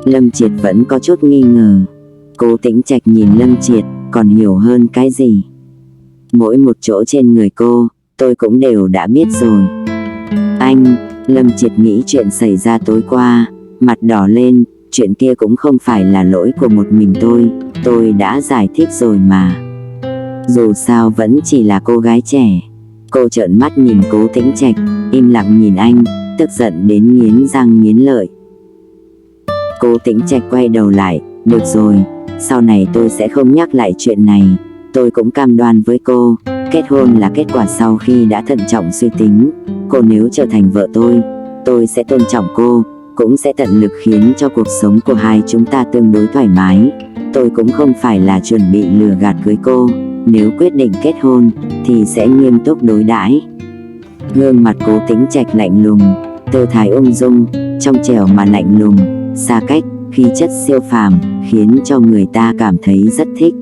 Lâm Triệt vẫn có chút nghi ngờ. Cố Tĩnh Trạch nhìn Lâm Triệt, còn hiểu hơn cái gì? Mỗi một chỗ trên người cô, tôi cũng đều đã biết rồi. Anh, Lâm Triệt nghĩ chuyện xảy ra tối qua, mặt đỏ lên, chuyện kia cũng không phải là lỗi của một mình tôi đã giải thích rồi mà. Dù sao vẫn chỉ là cô gái trẻ. Cô trợn mắt nhìn Cố Tĩnh Trạch, im lặng nhìn anh, tức giận đến nghiến răng nghiến lợi. Cố Tĩnh Trạch quay đầu lại, được rồi, sau này tôi sẽ không nhắc lại chuyện này. Tôi cũng cam đoan với cô, kết hôn là kết quả sau khi đã thận trọng suy tính. Cô nếu trở thành vợ tôi sẽ tôn trọng cô, cũng sẽ tận lực khiến cho cuộc sống của hai chúng ta tương đối thoải mái. Tôi cũng không phải là chuẩn bị lừa gạt cưới cô, nếu quyết định kết hôn thì sẽ nghiêm túc đối đãi. Gương mặt Cố Tĩnh Trạch lạnh lùng, tư thái ung dung, trong trẻo mà lạnh lùng, xa cách, khí chất siêu phàm, khiến cho người ta cảm thấy rất thích.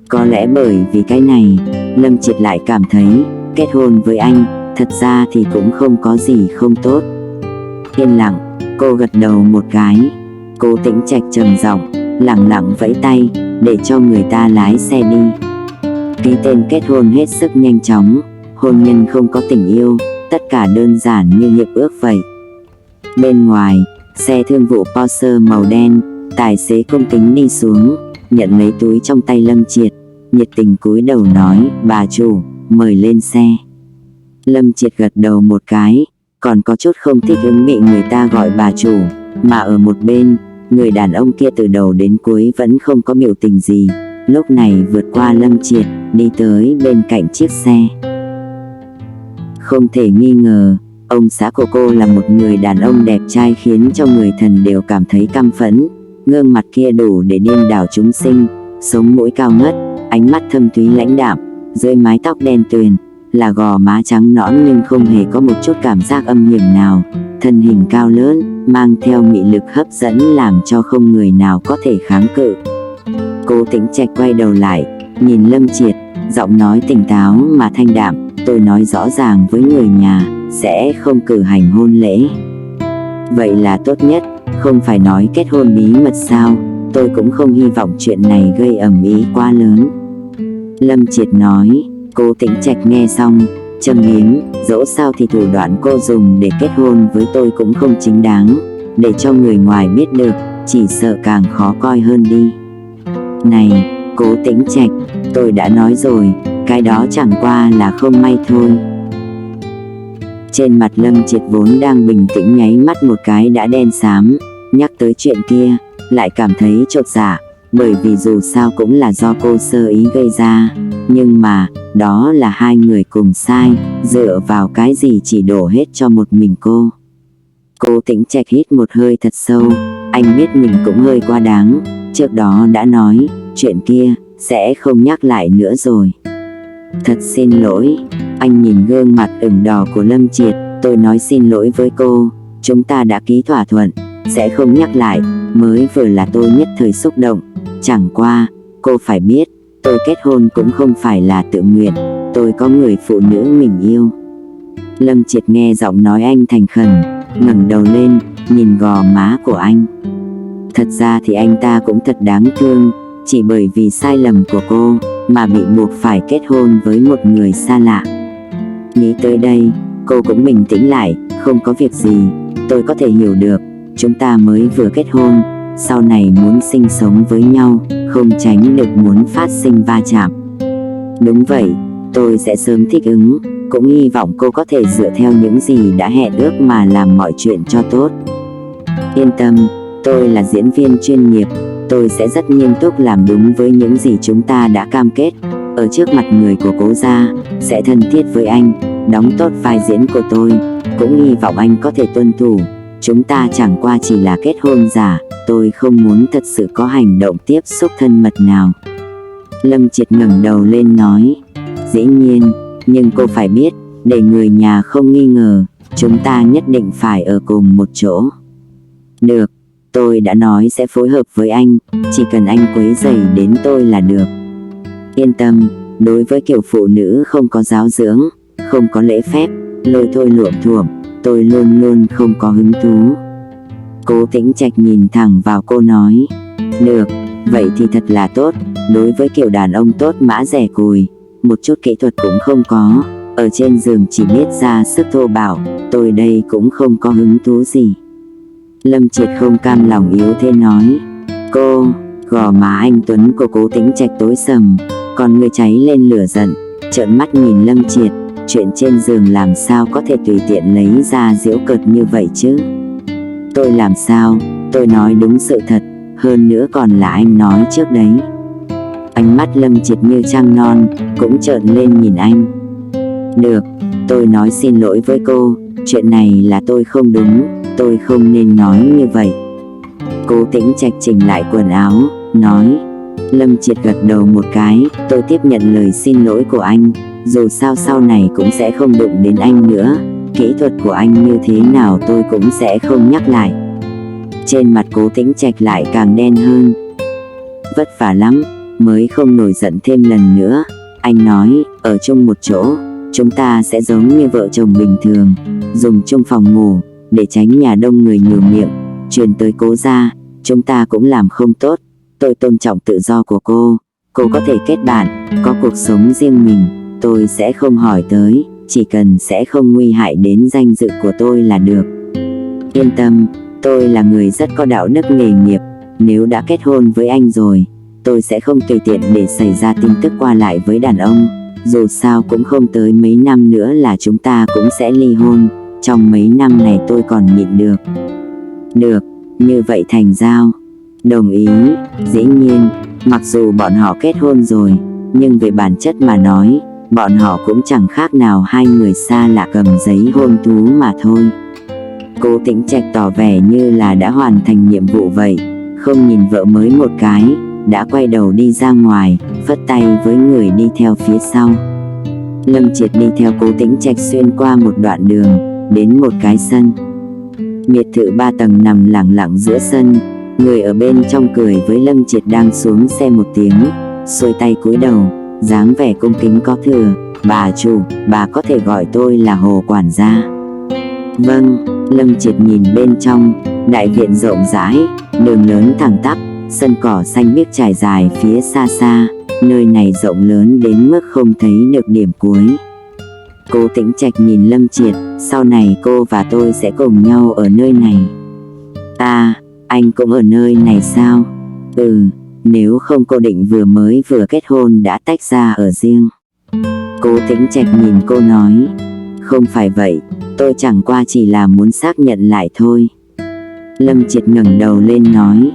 Có lẽ bởi vì cái này, Lâm Triệt lại cảm thấy, kết hôn với anh, thật ra thì cũng không có gì không tốt. Yên lặng, cô gật đầu một cái. Cố Tĩnh Trạch trầm giọng, lẳng lặng vẫy tay, để cho người ta lái xe đi. Ký tên kết hôn hết sức nhanh chóng, hôn nhân không có tình yêu, tất cả đơn giản như hiệp ước vậy. Bên ngoài, xe thương vụ Porsche màu đen, tài xế cung kính đi xuống, nhận lấy túi trong tay Lâm Triệt, nhiệt tình cúi đầu nói, bà chủ, mời lên xe. Lâm Triệt gật đầu một cái, còn có chút không thích ứng bị người ta gọi bà chủ, mà ở một bên, người đàn ông kia từ đầu đến cuối vẫn không có biểu tình gì, lúc này vượt qua Lâm Triệt, đi tới bên cạnh chiếc xe. Không thể nghi ngờ, ông xã của cô là một người đàn ông đẹp trai khiến cho người thần đều cảm thấy căm phẫn. Gương mặt kia đủ để điên đảo chúng sinh, sống mũi cao ngất, ánh mắt thâm thúy lãnh đạm, dưới mái tóc đen tuyền, là gò má trắng nõn nhưng không hề có một chút cảm giác âm hiểm nào. Thân hình cao lớn, mang theo mị lực hấp dẫn làm cho không người nào có thể kháng cự. Cố Tĩnh Trạch quay đầu lại, nhìn Lâm Triệt, giọng nói tỉnh táo mà thanh đạm, tôi nói rõ ràng với người nhà, sẽ không cử hành hôn lễ. Vậy là tốt nhất, không phải nói kết hôn bí mật sao, tôi cũng không hy vọng chuyện này gây ầm ĩ quá lớn. Lâm Triệt nói. Cố Tĩnh Trạch nghe xong, trầm biếm, dẫu sao thì thủ đoạn cô dùng để kết hôn với tôi cũng không chính đáng, để cho người ngoài biết được, chỉ sợ càng khó coi hơn đi. Này, Cố Tĩnh Trạch, tôi đã nói rồi, cái đó chẳng qua là không may thôi. Trên mặt Lâm Triệt vốn đang bình tĩnh nháy mắt một cái đã đen xám, nhắc tới chuyện kia, lại cảm thấy chột dạ, bởi vì dù sao cũng là do cô sơ ý gây ra, nhưng mà, đó là hai người cùng sai, dựa vào cái gì chỉ đổ hết cho một mình cô. Cố Tĩnh Trạch hít một hơi thật sâu, anh biết mình cũng hơi quá đáng, trước đó đã nói, chuyện kia, sẽ không nhắc lại nữa rồi. Thật xin lỗi, anh nhìn gương mặt ửng đỏ của Lâm Triệt, tôi nói xin lỗi với cô, chúng ta đã ký thỏa thuận, sẽ không nhắc lại, mới vừa là tôi nhất thời xúc động, chẳng qua, cô phải biết, tôi kết hôn cũng không phải là tự nguyện, tôi có người phụ nữ mình yêu. Lâm Triệt nghe giọng nói anh thành khẩn, ngẩng đầu lên, nhìn gò má của anh. Thật ra thì anh ta cũng thật đáng thương, chỉ bởi vì sai lầm của cô, mà bị buộc phải kết hôn với một người xa lạ. Nghĩ tới đây, cô cũng bình tĩnh lại, không có việc gì, tôi có thể hiểu được, chúng ta mới vừa kết hôn, sau này muốn sinh sống với nhau, không tránh được muốn phát sinh va chạm. Đúng vậy, tôi sẽ sớm thích ứng, cũng hy vọng cô có thể dựa theo những gì đã hẹn ước mà làm mọi chuyện cho tốt. Yên tâm, tôi là diễn viên chuyên nghiệp, Tôi sẽ rất nghiêm túc làm đúng với những gì chúng ta đã cam kết. Ở trước mặt người của Cố gia, sẽ thân thiết với anh, đóng tốt vai diễn của tôi. Cũng hy vọng anh có thể tuân thủ. Chúng ta chẳng qua chỉ là kết hôn giả. Tôi không muốn thật sự có hành động tiếp xúc thân mật nào. Lâm Triệt ngẩng đầu lên nói. Dĩ nhiên, nhưng cô phải biết, để người nhà không nghi ngờ, chúng ta nhất định phải ở cùng một chỗ. Được, tôi đã nói sẽ phối hợp với anh, chỉ cần anh quấy rầy đến tôi là được. Yên tâm, đối với kiểu phụ nữ không có giáo dưỡng, không có lễ phép, lôi thôi luộm thuộm, tôi luôn luôn không có hứng thú. Cố Tĩnh Trạch nhìn thẳng vào cô nói. Được, vậy thì thật là tốt. Đối với kiểu đàn ông tốt mã rẻ cùi, một chút kỹ thuật cũng không có, ở trên giường chỉ biết ra sức thô bạo, tôi đây cũng không có hứng thú gì. Lâm Triệt không cam lòng yếu thế nói. Cô, gò má anh tuấn của Cố Tĩnh Trạch tối sầm, còn người cháy lên lửa giận, trợn mắt nhìn Lâm Triệt. Chuyện trên giường làm sao có thể tùy tiện lấy ra giễu cợt như vậy chứ? Tôi làm sao? Tôi nói đúng sự thật, hơn nữa còn là anh nói trước đấy. Ánh mắt Lâm Triệt như trăng non, cũng trợn lên nhìn anh. Được, tôi nói xin lỗi với cô, chuyện này là tôi không đúng, tôi không nên nói như vậy. Cố Tĩnh Trạch chỉnh lại quần áo, nói. Lâm Triệt gật đầu một cái, tôi tiếp nhận lời xin lỗi của anh, dù sao sau này cũng sẽ không đụng đến anh nữa, kỹ thuật của anh như thế nào tôi cũng sẽ không nhắc lại. Trên mặt Cố Tĩnh Trạch lại càng đen hơn. Vất vả lắm, mới không nổi giận thêm lần nữa. Anh nói, ở chung một chỗ, chúng ta sẽ giống như vợ chồng bình thường, dùng chung phòng ngủ, để tránh nhà đông người nhiều miệng, truyền tới Cố gia, chúng ta cũng làm không tốt. Tôi tôn trọng tự do của cô có thể kết bạn, có cuộc sống riêng mình, tôi sẽ không hỏi tới, chỉ cần sẽ không nguy hại đến danh dự của tôi là được. Yên tâm, tôi là người rất có đạo đức nghề nghiệp, nếu đã kết hôn với anh rồi, tôi sẽ không tùy tiện để xảy ra tin tức qua lại với đàn ông, dù sao cũng không tới mấy năm nữa là chúng ta cũng sẽ ly hôn, trong mấy năm này tôi còn nhịn được. Được, như vậy thành giao. Đồng ý, dĩ nhiên, mặc dù bọn họ kết hôn rồi, nhưng về bản chất mà nói, bọn họ cũng chẳng khác nào hai người xa lạ cầm giấy hôn thú mà thôi. Cố Tĩnh Trạch tỏ vẻ như là đã hoàn thành nhiệm vụ vậy, không nhìn vợ mới một cái, đã quay đầu đi ra ngoài, phất tay với người đi theo phía sau. Lâm Triệt đi theo Cố Tĩnh Trạch xuyên qua một đoạn đường, đến một cái sân. Biệt thự 3 tầng nằm lẳng lặng giữa sân, người ở bên trong cười với Lâm Triệt đang xuống xe một tiếng, xuôi tay cúi đầu, dáng vẻ cung kính có thừa. Bà chủ, bà có thể gọi tôi là Hồ quản gia. Vâng. Lâm Triệt nhìn bên trong, đại viện rộng rãi, đường lớn thẳng tắp, sân cỏ xanh biếc trải dài phía xa xa, nơi này rộng lớn đến mức không thấy được điểm cuối. Cố Tĩnh Trạch nhìn Lâm Triệt, sau này cô và tôi sẽ cùng nhau ở nơi này. À, anh cũng ở nơi này sao? Ừ, nếu không cô định vừa kết hôn đã tách ra ở riêng. Cố Tĩnh Trạch nhìn cô nói. Không phải vậy, tôi chẳng qua chỉ là muốn xác nhận lại thôi. Lâm Triệt ngẩng đầu lên nói.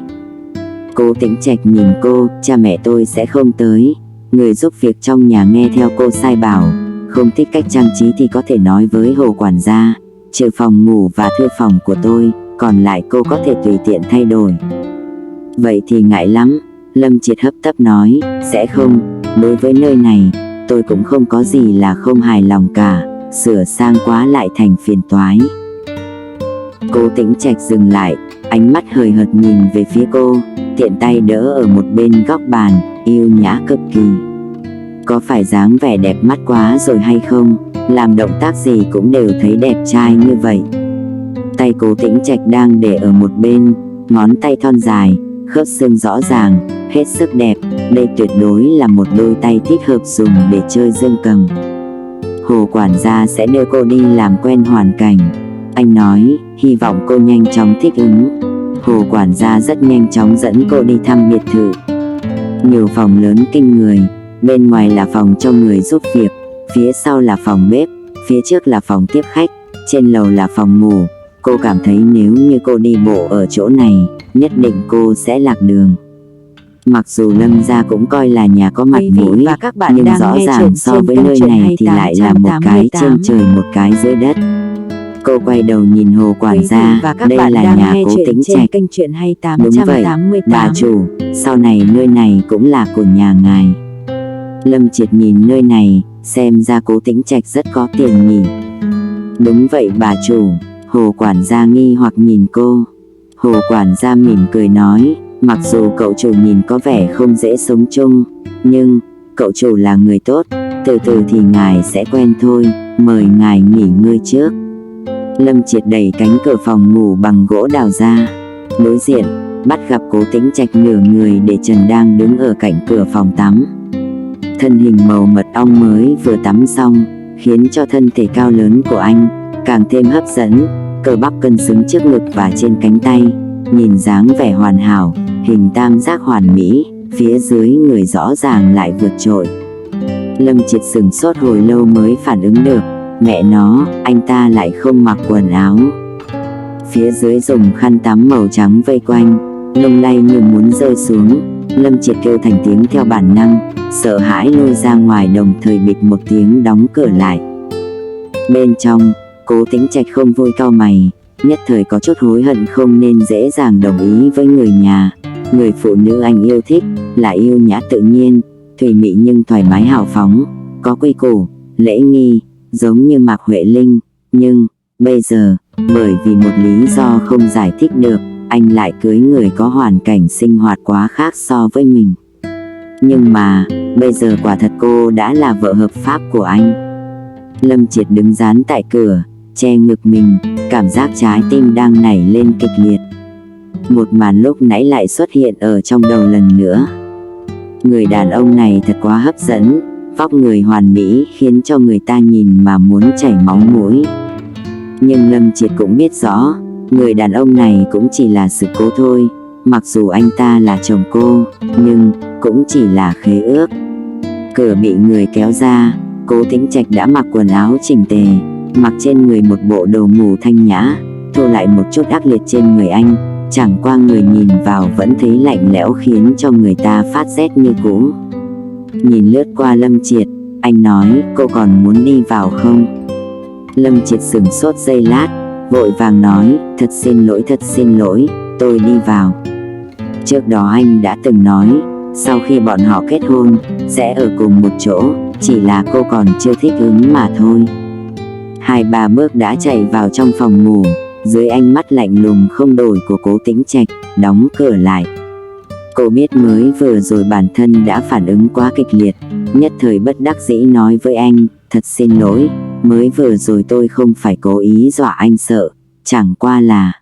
Cố Tĩnh Trạch nhìn cô, cha mẹ tôi sẽ không tới, người giúp việc trong nhà nghe theo cô sai bảo, không thích cách trang trí thì có thể nói với Hồ quản gia, trừ phòng ngủ và thư phòng của tôi, còn lại cô có thể tùy tiện thay đổi. Vậy thì ngại lắm, Lâm Triệt hấp tấp nói, sẽ không, đối với nơi này, tôi cũng không có gì là không hài lòng cả, sửa sang quá lại thành phiền toái. Cố Tĩnh Trạch dừng lại, ánh mắt hời hợt nhìn về phía cô, tiện tay đỡ ở một bên góc bàn, yêu nhã cực kỳ. Có phải dáng vẻ đẹp mắt quá rồi hay không, làm động tác gì cũng đều thấy đẹp trai như vậy. Tay Cố Tĩnh Trạch đang để ở một bên, ngón tay thon dài, khớp xương rõ ràng, hết sức đẹp, đây tuyệt đối là một đôi tay thích hợp dùng để chơi dương cầm. Hồ quản gia sẽ đưa cô đi làm quen hoàn cảnh. Anh nói, hy vọng cô nhanh chóng thích ứng. Hồ quản gia rất nhanh chóng dẫn cô đi thăm biệt thự. Nhiều phòng lớn kinh người, bên ngoài là phòng cho người giúp việc, phía sau là phòng bếp, phía trước là phòng tiếp khách, trên lầu là phòng ngủ. Cô cảm thấy nếu như cô đi bộ ở chỗ này, nhất định cô sẽ lạc đường. Mặc dù Lâm gia cũng coi là nhà có mặt mũi, và các bạn nhưng đang rõ nghe ràng chuyện so trên với kênh nơi Truyện này thì lại là một cái trên 2888. trời một cái dưới đất. Cô quay đầu nhìn Hồ quản gia, và các đây bạn là đang nhà nghe Cố chuyện Tĩnh trên Trạch. kênh Truyện Đúng vậy, 2888. bà chủ, sau này nơi này cũng là của nhà ngài. Lâm Triệt nhìn nơi này, xem ra Cố Tĩnh Trạch rất có tiền nhỉ. Đúng vậy bà chủ. Hồ quản gia nghi hoặc nhìn cô. Hồ quản gia mỉm cười nói, mặc dù cậu chủ nhìn có vẻ không dễ sống chung, nhưng cậu chủ là người tốt, từ từ thì ngài sẽ quen thôi, mời ngài nghỉ ngơi trước. Lâm Triệt đẩy cánh cửa phòng ngủ bằng gỗ đào ra. Đối diện, bắt gặp Cố Tĩnh Trạch nửa người để trần đang đứng ở cạnh cửa phòng tắm. Thân hình màu mật ong mới vừa tắm xong, khiến cho thân thể cao lớn của anh càng thêm hấp dẫn, cơ bắp cân xứng trước ngực và trên cánh tay, nhìn dáng vẻ hoàn hảo, hình tam giác hoàn mỹ, phía dưới người rõ ràng lại vượt trội. Lâm Triệt sửng sốt hồi lâu mới phản ứng được, mẹ nó, anh ta lại không mặc quần áo. Phía dưới dùng khăn tắm màu trắng vây quanh, lung lay như muốn rơi xuống. Lâm Triệt kêu thành tiếng theo bản năng, sợ hãi lôi ra ngoài, đồng thời bịch một tiếng đóng cửa lại. Bên trong, Cố Tĩnh Trạch không vui cau mày, nhất thời có chút hối hận không nên dễ dàng đồng ý với người nhà. Người phụ nữ anh yêu thích là yêu nhã tự nhiên, thùy mị nhưng thoải mái hào phóng, có quy củ, lễ nghi, giống như Mạc Huệ Linh. Nhưng bây giờ, bởi vì một lý do không giải thích được, anh lại cưới người có hoàn cảnh sinh hoạt quá khác so với mình. Nhưng mà, bây giờ quả thật cô đã là vợ hợp pháp của anh. Lâm Triệt đứng dán tại cửa, che ngực mình, cảm giác trái tim đang nảy lên kịch liệt. Một màn lúc nãy lại xuất hiện ở trong đầu lần nữa. Người đàn ông này thật quá hấp dẫn, vóc người hoàn mỹ khiến cho người ta nhìn mà muốn chảy máu mũi. Nhưng Lâm Triệt cũng biết rõ, người đàn ông này cũng chỉ là sự cố thôi. Mặc dù anh ta là chồng cô, nhưng cũng chỉ là khế ước. Cửa bị người kéo ra, Cố Tĩnh Trạch đã mặc quần áo chỉnh tề, mặc trên người một bộ đồ ngủ thanh nhã, thu lại một chút ác liệt trên người anh. Chẳng qua người nhìn vào vẫn thấy lạnh lẽo khiến cho người ta phát rét như cũ. Nhìn lướt qua Lâm Triệt, anh nói, cô còn muốn đi vào không? Lâm Triệt sửng sốt giây lát, vội vàng nói, thật xin lỗi, tôi đi vào. Trước đó anh đã từng nói, sau khi bọn họ kết hôn, sẽ ở cùng một chỗ, chỉ là cô còn chưa thích ứng mà thôi. 2-3 bước đã chạy vào trong phòng ngủ, dưới ánh mắt lạnh lùng không đổi của Cố Tĩnh Trạch, đóng cửa lại. Cô biết mới vừa rồi bản thân đã phản ứng quá kịch liệt, nhất thời bất đắc dĩ nói với anh, thật xin lỗi, mới vừa rồi tôi không phải cố ý dọa anh sợ, chẳng qua là...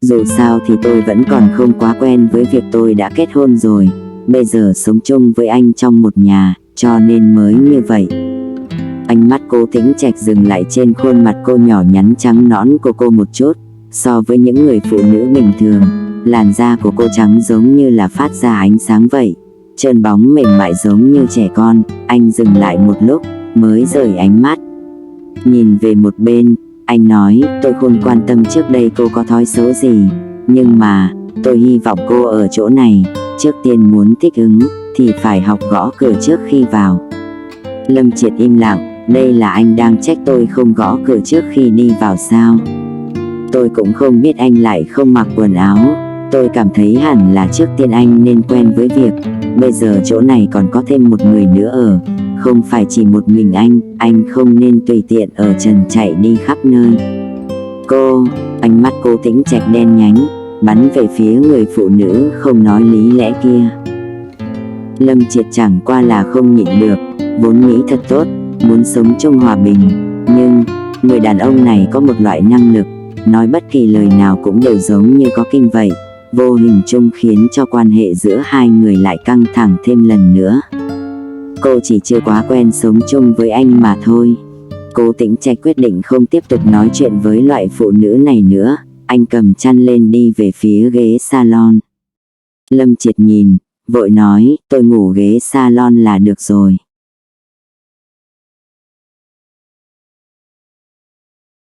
Dù sao thì tôi vẫn còn không quá quen với việc tôi đã kết hôn rồi, bây giờ sống chung với anh trong một nhà, cho nên mới như vậy. Ánh mắt Cố Tĩnh Trạch dừng lại trên khuôn mặt cô nhỏ nhắn trắng nõn của cô một chút. So với những người phụ nữ bình thường, làn da của cô trắng giống như là phát ra ánh sáng vậy, trơn bóng mềm mại giống như trẻ con. Anh dừng lại một lúc, mới rời ánh mắt. Nhìn về một bên, anh nói, tôi không quan tâm trước đây cô có thói xấu gì, nhưng mà, tôi hy vọng cô ở chỗ này, trước tiên muốn thích ứng, thì phải học gõ cửa trước khi vào. Lâm Triệt im lặng, đây là anh đang trách tôi không gõ cửa trước khi đi vào sao? Tôi cũng không biết anh lại không mặc quần áo, tôi cảm thấy hẳn là trước tiên anh nên quen với việc, bây giờ chỗ này còn có thêm một người nữa ở, không phải chỉ một mình anh không nên tùy tiện ở trần chạy đi khắp nơi. Cô, ánh mắt Cố Tĩnh Trạch đen nhánh, bắn về phía người phụ nữ không nói lý lẽ kia. Lâm Triệt chẳng qua là không nhịn được, vốn nghĩ thật tốt, muốn sống trong hòa bình, nhưng người đàn ông này có một loại năng lực, nói bất kỳ lời nào cũng đều giống như có kinh vậy, vô hình chung khiến cho quan hệ giữa hai người lại căng thẳng thêm lần nữa. Cô chỉ chưa quá quen sống chung với anh mà thôi. Cố Tĩnh Trạch quyết định không tiếp tục nói chuyện với loại phụ nữ này nữa. Anh cầm chăn lên đi về phía ghế salon. Lâm Triệt nhìn, vội nói, tôi ngủ ghế salon là được rồi.